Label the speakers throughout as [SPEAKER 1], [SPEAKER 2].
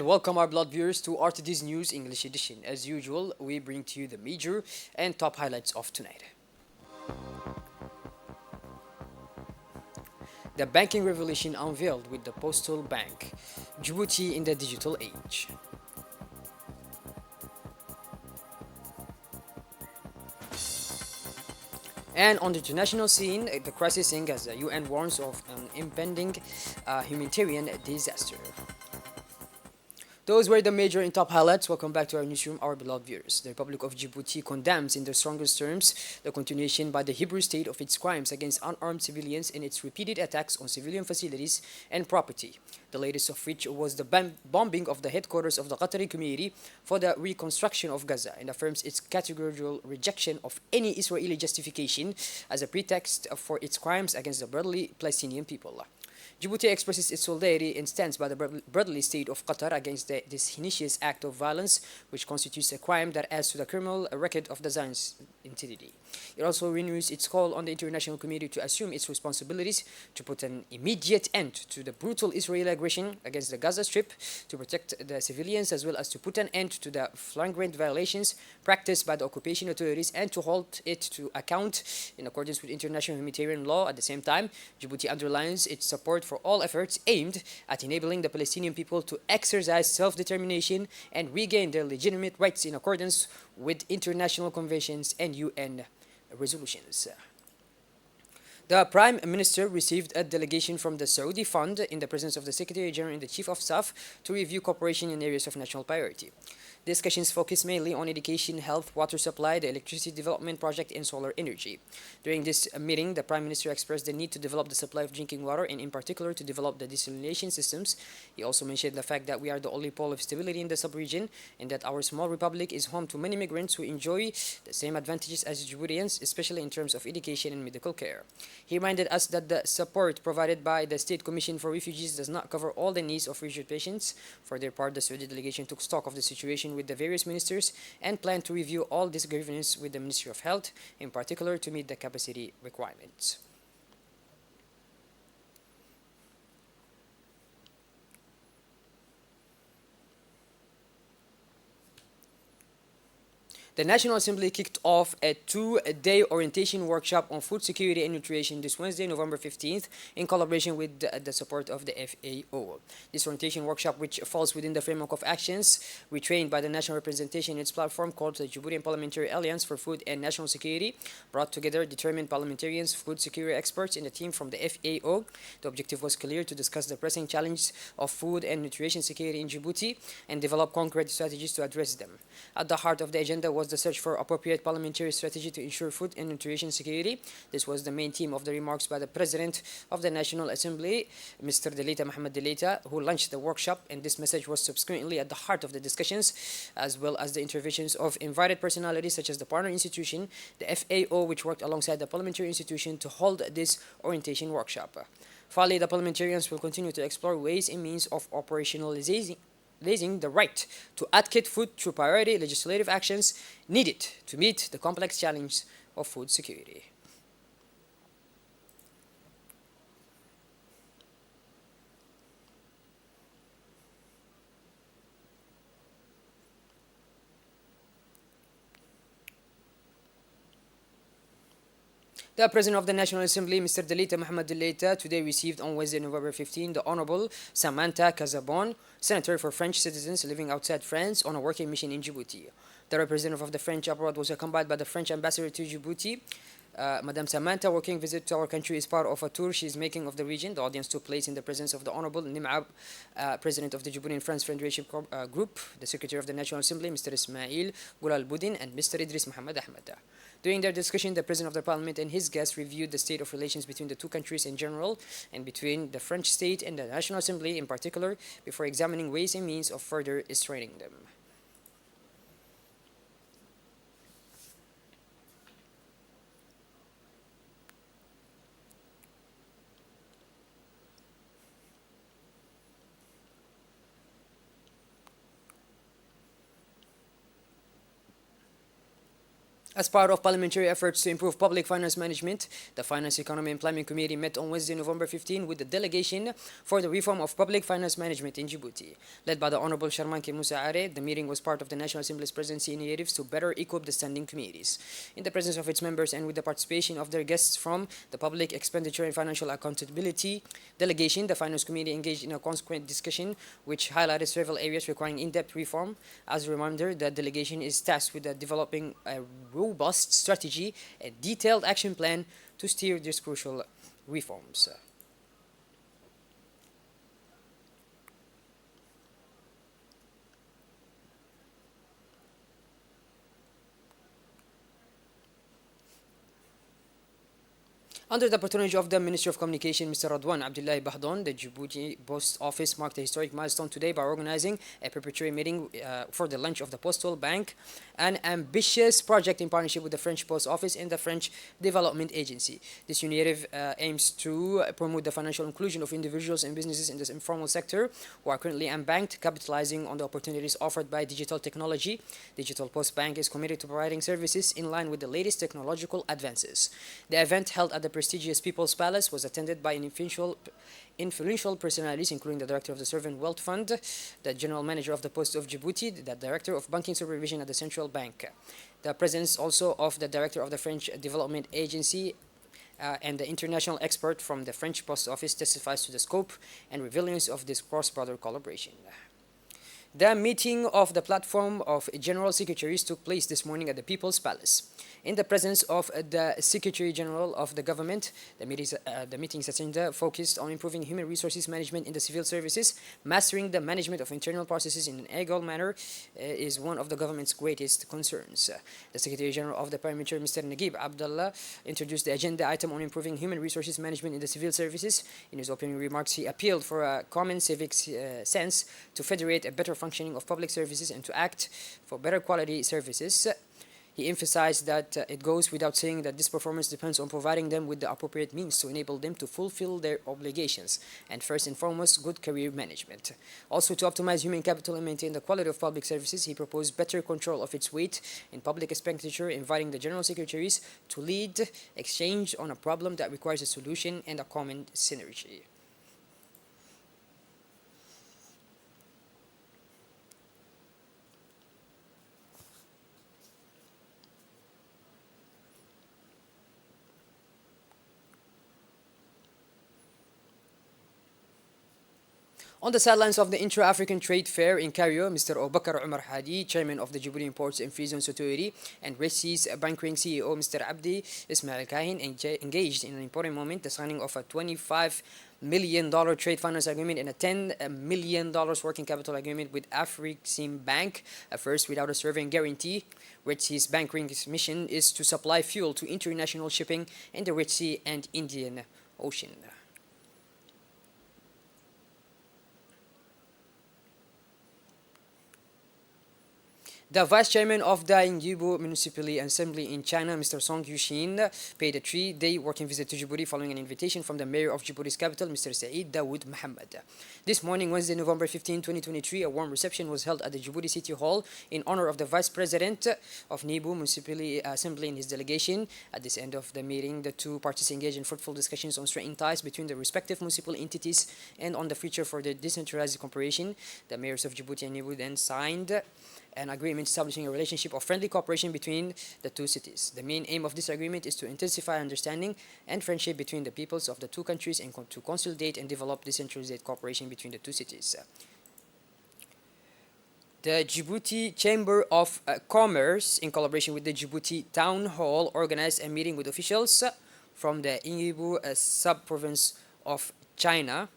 [SPEAKER 1] And welcome our blood viewers to RTD's News English Edition. As usual, we bring to you the major and top highlights of tonight. The banking revolution unveiled with the Postal Bank. Djibouti in the digital age. And on the international scene, the crisis in Gaza, UN warns of an impending humanitarian disaster. Those were the major and top highlights. Welcome back to our newsroom, our beloved viewers. The Republic of Djibouti condemns in the strongest terms the continuation by the Hebrew state of its crimes against unarmed civilians and its repeated attacks on civilian facilities and property. The latest of which was the bombing of the headquarters of the Qatari Committee for the Reconstruction of Gaza and affirms its categorical rejection of any Israeli justification as a pretext for its crimes against the brotherly Palestinian people. Djibouti expresses its solidarity and stands by the brotherly state of Qatar against this heinous act of violence, which constitutes a crime that adds to the criminal record of the Zionist entity. It also renews its call on the international community to assume its responsibilities to put an immediate end to the brutal Israeli aggression against the Gaza Strip, to protect the civilians, as well as to put an end to the flagrant violations practiced by the occupation authorities and to hold it to account in accordance with international humanitarian law. At the same time, Djibouti underlines its support for all efforts aimed at enabling the Palestinian people to exercise self-determination and regain their legitimate rights in accordance with international conventions and UN resolutions. The Prime Minister received a delegation from the Saudi Fund in the presence of the Secretary General and the Chief of Staff to review cooperation in areas of national priority. Discussions focus mainly on education, health, water supply, the electricity development project, and solar energy. During this meeting, the Prime Minister expressed the need to develop the supply of drinking water and, in particular, to develop the desalination systems. He also mentioned the fact that we are the only pole of stability in the sub-region and that our small republic is home to many migrants who enjoy the same advantages as Djiboutians, especially in terms of education and medical care. He reminded us that the support provided by the State Commission for Refugees does not cover all the needs of refugee patients. For their part, the Saudi delegation took stock of the situation with the various ministers and planned to review all these grievances with the Ministry of Health, in particular to meet the capacity requirements. The National Assembly kicked off a two-day orientation workshop on food security and nutrition this Wednesday, November 15th, in collaboration with the support of the FAO. This orientation workshop, which falls within the framework of actions retrained by the National Representation in its platform called the Djiboutian Parliamentary Alliance for Food and National Security, brought together determined parliamentarians, food security experts, and a team from the FAO. The objective was clear: to discuss the pressing challenge of food and nutrition security in Djibouti and develop concrete strategies to address them. At the heart of the agenda was the search for appropriate parliamentary strategy to ensure food and nutrition security. This was the main theme of the remarks by the President of the National Assembly, Mr. Delita Mohamed Delita, who launched the workshop, and this message was subsequently at the heart of the discussions, as well as the interventions of invited personalities such as the partner institution, the FAO, which worked alongside the parliamentary institution to hold this orientation workshop. Finally, the parliamentarians will continue to explore ways and means of operationalizing the right to advocate food through priority legislative actions needed to meet the complex challenge of food security. The President of the National Assembly, Mr. Delita Mohamed Delita, today received on Wednesday, November 15, the Honorable Samantha Casabon, Senator for French citizens living outside France, on a working mission in Djibouti. The representative of the French abroad was accompanied by the French ambassador to Djibouti. Madame Samantha, working visit to our country is part of a tour she is making of the region. The audience took place in the presence of the Honorable Nimab, President of the Djiboutian France Friendship Group, the Secretary of the National Assembly, Mr. Ismail Gulal Boudin, and Mr. Idris Mohamed Ahmed. During their discussion, the President of the Parliament and his guests reviewed the state of relations between the two countries in general and between the French state and the National Assembly in particular, before examining ways and means of further strengthening them. As part of parliamentary efforts to improve public finance management, the Finance, Economy and Planning Committee met on Wednesday, November 15, with the delegation for the reform of public finance management in Djibouti. Led by the Honorable Sharmanke Musa Are, the meeting was part of the National Assembly's presidency initiatives to better equip the standing committees. In the presence of its members and with the participation of their guests from the Public Expenditure and Financial Accountability Delegation, the Finance Committee engaged in a consequent discussion which highlighted several areas requiring in-depth reform. As a reminder, the delegation is tasked with developing a robust strategy and detailed action plan to steer these crucial reforms. Under the patronage of the Ministry of Communication, Mr. Radwan Abdullahi Bahdon, the Djibouti Post Office marked a historic milestone today by organizing a preparatory meeting for the launch of the Postal Bank, an ambitious project in partnership with the French Post Office and the French Development Agency. This initiative aims to promote the financial inclusion of individuals and businesses in the informal sector who are currently unbanked, capitalizing on the opportunities offered by digital technology. Digital Post Bank is committed to providing services in line with the latest technological advances. The event, held at the prestigious People's Palace, was attended by influential personalities, including the Director of the Sovereign Wealth Fund, the General Manager of the Post of Djibouti, the Director of Banking Supervision at the Central Bank. The presence also of the Director of the French Development Agency and the international expert from the French Post Office testifies to the scope and relevance of this cross-border collaboration. The meeting of the platform of general secretaries took place this morning at the People's Palace. In the presence of the Secretary General of the government, the meeting's agenda focused on improving human resources management in the civil services. Mastering the management of internal processes in an agile manner is one of the government's greatest concerns. The Secretary General of the Prime Minister, Mr. Naguib Abdullah, introduced the agenda item on improving human resources management in the civil services. In his opening remarks, he appealed for a common civic sense to federate a better functioning of public services and to act for better quality services. He emphasized that it goes without saying that this performance depends on providing them with the appropriate means to enable them to fulfill their obligations, and first and foremost, good career management. Also, to optimize human capital and maintain the quality of public services, he proposed better control of its weight in public expenditure, inviting the general secretaries to lead exchange on a problem that requires a solution and a common synergy. On the sidelines of the Intra-African Trade Fair in Cairo, Mr. Obakar Umar Hadi, chairman of the Djibouti Imports and Free Zones Authority, and Red Sea's Bunkering CEO, Mr. Abdi Ismail Kahin, engaged in an important moment, the signing of a $25 million trade finance agreement and a $10 million working capital agreement with Afrexim Bank, a first without a sovereign guarantee. Red Sea's Bunkering's mission is to supply fuel to international shipping in the Red Sea and Indian Ocean. The Vice Chairman of the Ingyibu Municipal Assembly in China, Mr. Song Yuxin, paid a 3-day working visit to Djibouti following an invitation from the Mayor of Djibouti's capital, Mr. Saeed Dawood Mohammed. This morning, Wednesday, November 15, 2023, a warm reception was held at the Djibouti City Hall in honor of the Vice President of Nibu Municipal Assembly and his delegation. At this end of the meeting, the two parties engaged in fruitful discussions on strengthening ties between the respective municipal entities and on the future for the decentralized cooperation. The mayors of Djibouti and Nibu then signed an agreement establishing a relationship of friendly cooperation between the two cities. The main aim of this agreement is to intensify understanding and friendship between the peoples of the two countries and to consolidate and develop decentralized cooperation between the two cities. The Djibouti Chamber of Commerce, in collaboration with the Djibouti Town Hall, organized a meeting with officials from the Ingyibu sub-province of China.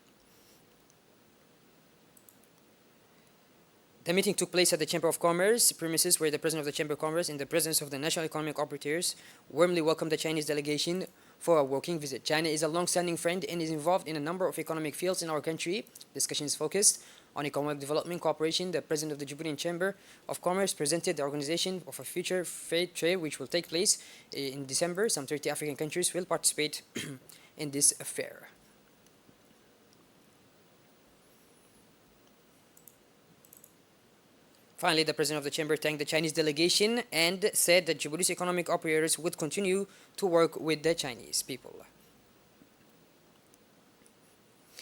[SPEAKER 1] The meeting took place at the Chamber of Commerce premises, where the President of the Chamber of Commerce, in the presence of the National Economic Operators, warmly welcomed the Chinese delegation for a working visit. China is a long-standing friend and is involved in a number of economic fields in our country. Discussions focused on economic development cooperation. The President of the Djiboutian Chamber of Commerce presented the organization of a future fair trade which will take place in December. Some 30 African countries will participate in this fair. Finally, the president of the chamber thanked the Chinese delegation and said that Djibouti's economic operators would continue to work with the Chinese people.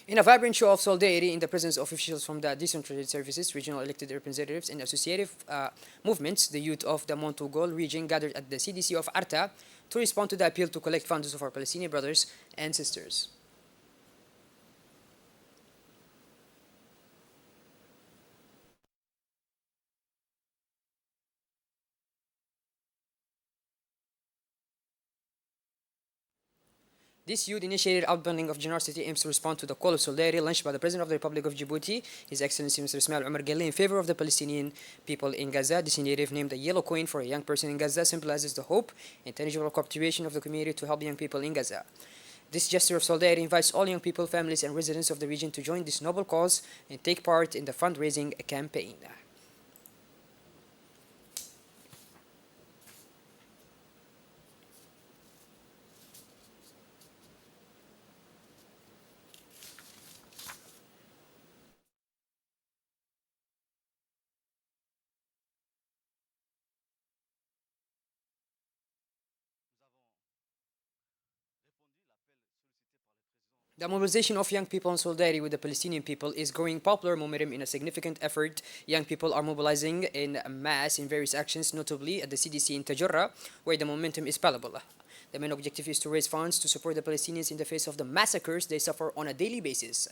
[SPEAKER 1] In a vibrant show of solidarity in the presence of officials from the decentralized services, regional elected representatives, and associative movements, the youth of the Montugol region gathered at the CDC of Arta to respond to the appeal to collect funds of our Palestinian brothers and sisters. This youth-initiated outbundling of generosity aims to respond to the call of solidarity launched by the President of the Republic of Djibouti, His Excellency Mr. Ismail Omar Guelleh, in favor of the Palestinian people in Gaza. This initiative, named a yellow coin for a young person in Gaza, symbolizes the hope and tangible cooperation of the community to help young people in Gaza. This gesture of solidarity invites all young people, families, and residents of the region to join this noble cause and take part in the fundraising campaign. The mobilization of young people in solidarity with the Palestinian people is growing popular momentum in a significant effort. Young people are mobilizing in mass in various actions, notably at the CDC in Tajurra, where the momentum is palpable. The main objective is to raise funds to support the Palestinians in the face of the massacres they suffer on a daily basis.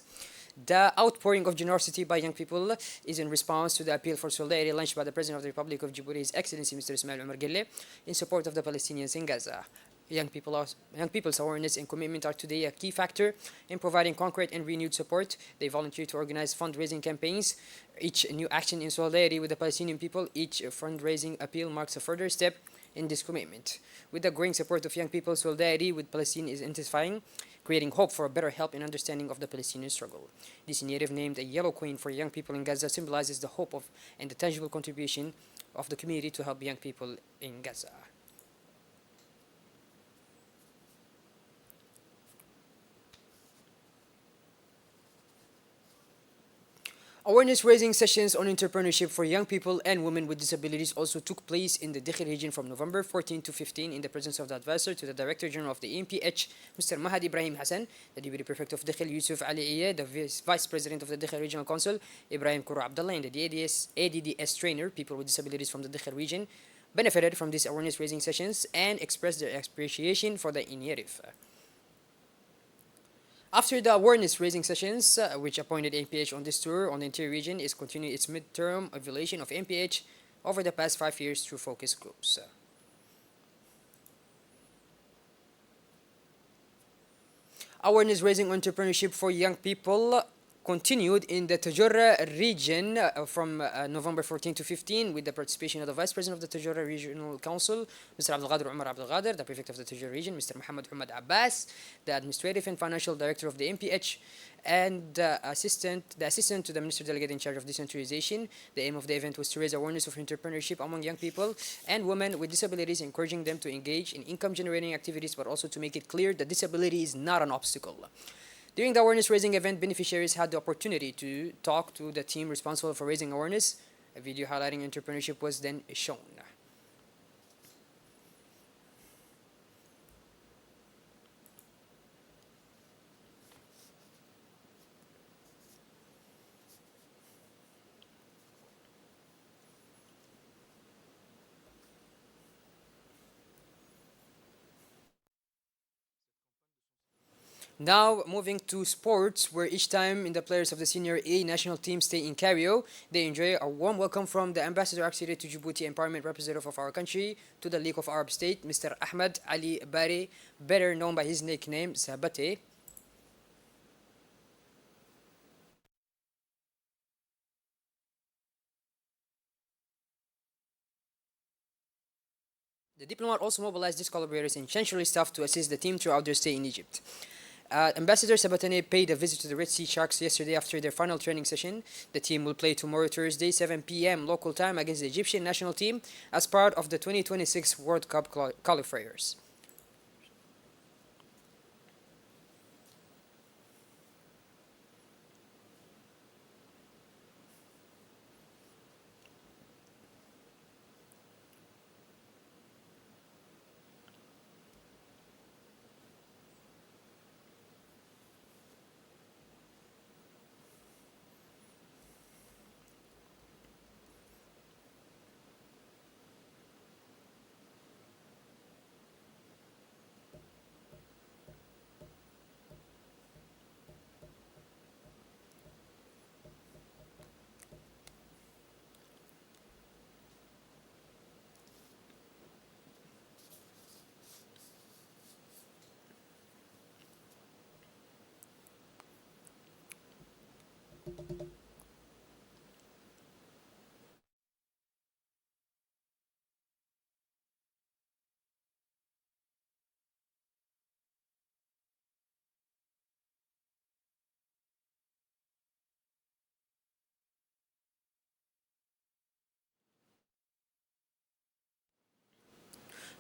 [SPEAKER 1] The outpouring of generosity by young people is in response to the appeal for solidarity launched by the President of the Republic of Djibouti, His Excellency Mr. Ismail Omar Guelleh, in support of the Palestinians in Gaza. Young people's awareness and commitment are today a key factor in providing concrete and renewed support. They volunteer to organize fundraising campaigns. Each new action in solidarity with the Palestinian people, each fundraising appeal marks a further step in this commitment. With the growing support of young people, solidarity with Palestine is intensifying, creating hope for a better help and understanding of the Palestinian struggle. This initiative, named a yellow coin for young people in Gaza, symbolizes the hope of and the tangible contribution of the community to help young people in Gaza. Awareness raising sessions on entrepreneurship for young people and women with disabilities also took place in the Dikhl region from November 14 to 15 in the presence of the advisor to the Director General of the EMPH, Mr. Mahad Ibrahim Hassan, the Deputy Prefect of Dikhl Yusuf Ali Iyad, the Vice President of the Dikhl Regional Council, Ibrahim Kuru Abdullah, and the ADDS trainer, people with disabilities from the Dikhl region, benefited from these awareness raising sessions and expressed their appreciation for the initiative. After the awareness raising sessions, which appointed MPH on this tour on the interior region, is continuing its midterm evaluation of MPH over the past 5 years through focus groups. Awareness raising entrepreneurship for young people continued in the Tajurra region from November 14 to 15 with the participation of the Vice President of the Tajurra Regional Council, Mr. Abdul Ghadir Umar Abdul Ghadir, the Prefect of the Tajurra region, Mr. Muhammad Hamad Abbas, the Administrative and Financial Director of the MPH, and the assistant to the Minister Delegate in charge of decentralization. The aim of the event was to raise awareness of entrepreneurship among young people and women with disabilities, encouraging them to engage in income-generating activities, but also to make it clear that disability is not an obstacle. During the awareness raising event, beneficiaries had the opportunity to talk to the team responsible for raising awareness. A video highlighting entrepreneurship was then shown. Now moving to sports, where each time the players of the senior A national team stay in Cairo, they enjoy a warm welcome from the ambassador auxiliary to Djibouti empowerment representative of our country to the League of Arab States, Mr. Ahmed Ali Bari, better known by his nickname Sabate. The diplomat also mobilized his collaborators and essentially staff to assist the team throughout their stay in Egypt. Ambassador Sabatane paid a visit to the Red Sea Sharks yesterday after their final training session. The team will play tomorrow, Thursday, 7 p.m. local time against the Egyptian national team as part of the 2026 World Cup qualifiers.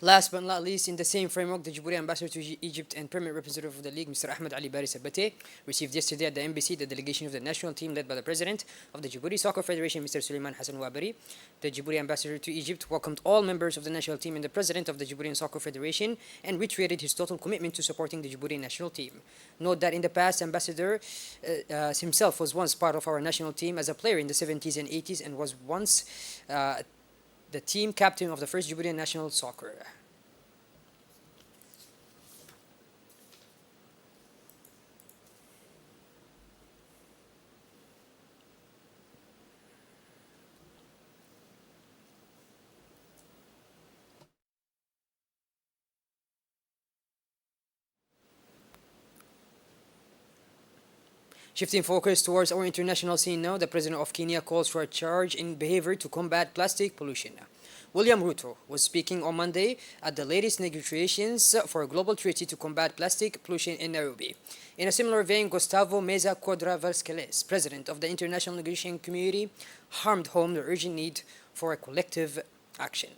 [SPEAKER 1] Last but not least, in the same framework, the Djibouti ambassador to Egypt and permanent representative of the league, Mr. Ahmed Ali Bari Sabate, received yesterday at the embassy the delegation of the national team led by the president of the Djibouti Soccer Federation, Mr. Suleiman Hassan Wabari. The Djibouti ambassador to Egypt welcomed all members of the national team and the president of the Djiboutian Soccer Federation and reiterated his total commitment to supporting the Djibouti national team. Note that in the past, Ambassador himself was once part of our national team as a player in the 70s and 80s and was once the team captain of the first Djiboutian national soccer. Shifting focus towards our international scene now, the President of Kenya calls for a charge in behavior to combat plastic pollution. William Ruto was speaking on Monday at the latest negotiations for a global treaty to combat plastic pollution in Nairobi. In a similar vein, Gustavo Meza Quadra Vasquez, president of the International Negotiating Community, hammered home the urgent need for a collective action.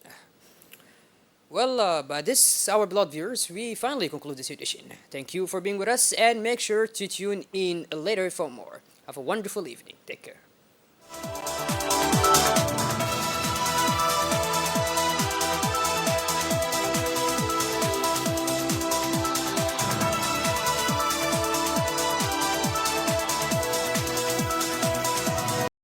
[SPEAKER 1] Well, by this, our blood viewers, we finally conclude this edition. Thank you for being with us and make sure to tune in later for more. Have a wonderful evening. Take care.